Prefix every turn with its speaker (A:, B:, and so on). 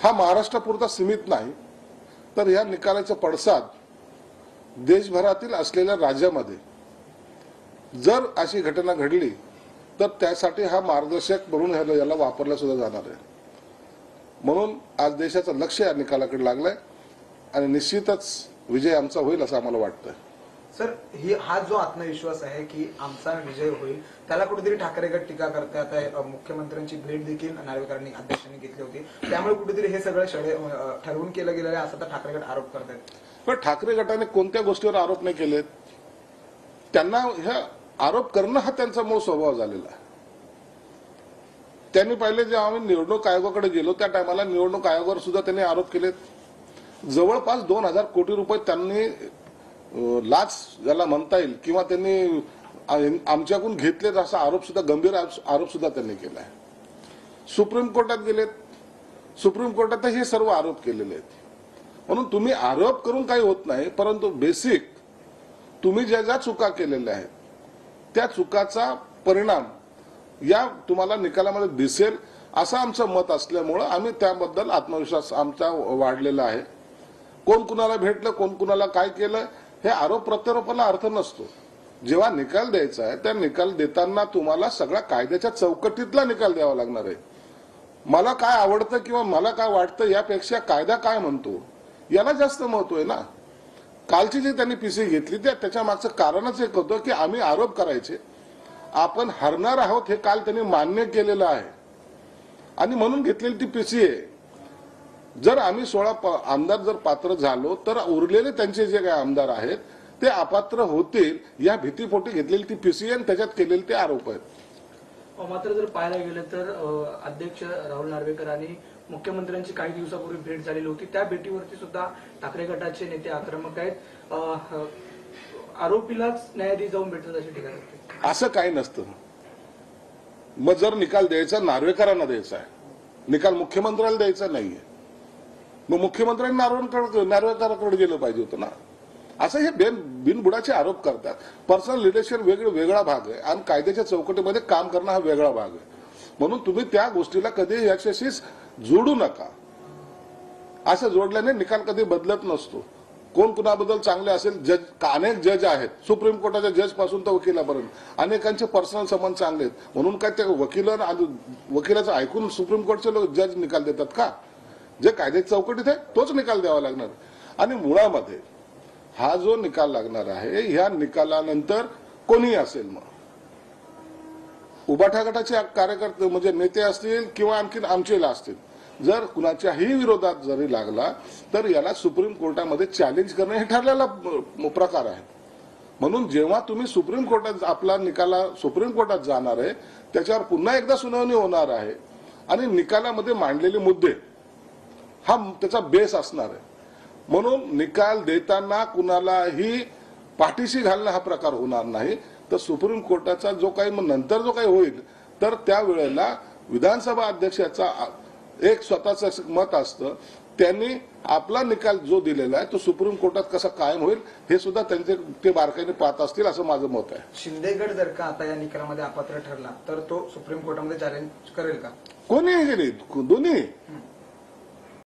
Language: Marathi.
A: हा महाराष्ट्रापुरता सीमित नाही, तर या निकालाचा पडसाद देशभरातील असलेल्या राज्यामध्ये जर अशी घटना घडली तर त्यासाठी हा मार्गदर्शक म्हणून याला वापरला सुद्धा जाणार आहे. म्हणून आज देशाचं लक्ष या निकालाकडे लागलंय आणि निश्चितच विजय आमचा होईल असं आम्हाला वाटतं.
B: सर, हा जो आत्मविश्वास आहे की आमचा विजय होईल, त्याला कुठेतरी ठाकरे गट टीका करते. आता मुख्यमंत्र्यांची भेट देखील नार्वेकरांनी अध्यक्षांनी घेतली होती, त्यामुळे कुठेतरी हे सगळं ठरवून केलं गेलेलं आहे असं तर ठाकरे गट आरोप करतात.
A: पण ठाकरे गटाने कोणत्या गोष्टीवर आरोप नाही केलेत? त्यांना ह्या आरोप करणं हा त्यांचा मूळ स्वभाव झालेला आहे. त्यांनी पहिले जेव्हा आम्ही निवडणूक आयोगाकडे गेलो त्या टायमाला निवडणूक आयोगावर सुद्धा त्यांनी आरोप केलेत. जवळपास 2,000 कोटी रुपये त्यांनी लाच ज्याला म्हणता येईल किंवा त्यांनी आमच्याकडून घेतलेत असा आरोप सुद्धा, गंभीर आरोप सुद्धा त्यांनी केला आहे. सुप्रीम कोर्टात गेलेत, सुप्रीम कोर्टात हे सर्व आरोप केलेले आहेत. म्हणून तुम्ही आरोप करून काही होत नाही, परंतु बेसिक तुम्ही ज्या ज्या चुका केलेल्या आहेत त्या चुकाचा परिणाम या तुम्हाला निकालामध्ये दिसेल असं आमचं मत असल्यामुळं आम्ही त्याबद्दल आत्मविश्वास आमचा वाढलेला आहे. कोण कुणाला भेटलं, कोण कुणाला काय केलं, हे आरोप प्रत्यारोपाला अर्थ नसतो. जेव्हा निकाल द्यायचा आहे त्या निकाल देताना तुम्हाला सगळ्या कायद्याच्या चौकटीतला निकाल द्यावा लागणार आहे. मला काय आवडतं किंवा मला काय वाटतं यापेक्षा कायदा काय म्हणतो याला जास्त महत्व आहे ना. कालची जी त्यांनी पीसी घेतली त्याच्या मागचं कारणच एक होतं की आम्ही आरोप करायचे, आपण हरणार आहोत हे काल त्यांनी मान्य केलेलं आहे आणि म्हणून घेतलेली ती पीसी आहे. जर आम्ही 16 आमदार जर पात्र झालो तर उरलेले त्यांचे जे काही आमदार आहेत ते अपात्र होतील या भीतीपोटी घेतलेली ती पीसी आणि त्याच्यात केलेले ते आरोप आहेत.
C: मात्र जर पाहायला गेलं तर अध्यक्ष राहुल नार्वेकर आणि मुख्यमंत्र्यांची काही दिवसापूर्वी भेट झालेली होती. त्या भेटीवरती सुद्धा ठाकरे गटाचे नेते आक्रमक आहेत. आरोपीलाच न्यायाधीश जाऊन भेटतात अशी टीका करते.
A: असं काही नसतं. मग जर निकाल द्यायचा नार्वेकरांना द्यायचा आहे, निकाल मुख्यमंत्र्याला द्यायचा नाहीये, मग मुख्यमंत्र्यांनी नार्वेकरांकडे गेलं पाहिजे होतं ना. असं हे बिनबुडाचे आरोप करतात. पर्सनल लिडरशिप वेगळा भाग आहे आणि कायद्याच्या चौकटीमध्ये काम करणं हा वेगळा भाग आहे. म्हणून तुम्ही त्या गोष्टीला कधी याच्याशी जोडू नका. असं जोडल्याने निकाल कधी बदलत नसतो. कोण कुणाबद्दल चांगले असेल, जज अनेक जज आहेत, सुप्रीम कोर्टाच्या जज पासून तर वकिलापर्यंत अनेकांचे पर्सनल संबंध चांगले आहेत. म्हणून काय ते वकिलाचं ऐकून सुप्रीम कोर्टचे लोक जज निकाल देतात का? जे कायद्याच्या चौकटीत आहे तोच निकाल द्यावा लागणार. आणि मुळामध्ये हा जो निकाल लागणार आहे ह्या निकालानंतर कोणी असेल, मग उभाठा गटाचे कार्यकर्ते म्हणजे नेते असतील किंवा आणखी आमचेला असतील, जर कुणाच्याही विरोधात जरी लागला तर याला सुप्रीम कोर्टामध्ये चॅलेंज करणे हे ठरलेला प्रकार आहे. म्हणून जेव्हा तुम्ही सुप्रीम कोर्टात आपला निकाला सुप्रीम कोर्टात जाणार आहे त्याच्यावर पुन्हा एकदा सुनावणी होणार आहे आणि निकालामध्ये मांडलेले मुद्दे हा त्याचा बेस असणार आहे. म्हणून निकाल देताना कुणालाही पाठीशी घालणं हा प्रकार होणार नाही. तर सुप्रीम कोर्टाचा जो काही मग नंतर जो काही होईल तर त्यावेळेला विधानसभा अध्यक्षाचा एक स्वतःच मत असतं. त्यांनी आपला निकाल जो दिलेला आहे तो सुप्रीम कोर्टात कसा कायम होईल हे सुद्धा ते बारकाईने पाहत असतील असं माझं मत आहे.
B: शिंदेगड जर का आता या निकालामध्ये अपात्र ठरला तर तो सुप्रीम कोर्टामध्ये चॅलेंज करेल का?
A: कोणीही दोन्ही